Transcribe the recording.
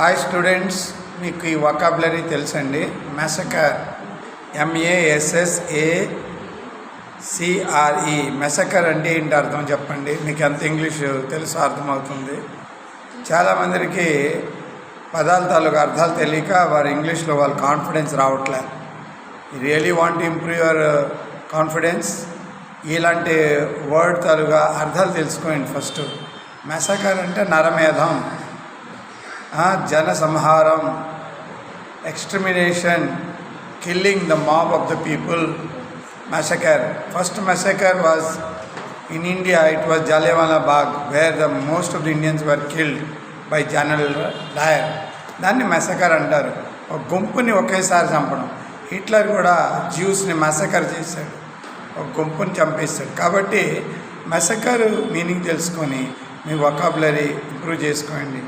Hi students, మీకు ఈ vocabulary తెలుసండి. Massacre, MESSACRE. మెసకర్ అంటే ఏంటి అర్థం చెప్పండి. మీకు ఎంత ఇంగ్లీష్ తెలుసు అర్థమవుతుంది. చాలామందికి పదాల తాలూకు అర్థాలు తెలియక వారు ఇంగ్లీష్లో వాళ్ళ కాన్ఫిడెన్స్ రావట్లే. Really want improve your confidence, ఇలాంటి వర్డ్ తాలూగా అర్థాలు తెలుసుకోండి. ఫస్ట్ మెసకర్ అంటే నరమేధం, జన సంహారం, extermination, killing the mob of the people, massacre. First massacre was in India. It was Jallianwala Bagh, where the most of the Indians were killed by General Dyer. దాన్ని massacre అంటారు. ఒక గుంపుని ఒకేసారి చంపడం. Hitler కూడా జ్యూస్ని మెసకర్ చేశాడు, ఒక గుంపుని చంపేస్తాడు. కాబట్టి మెసకర్ మీనింగ్ తెలుసుకొని మీ వొకాబులరీ ఇంప్రూవ్ చేసుకోండి.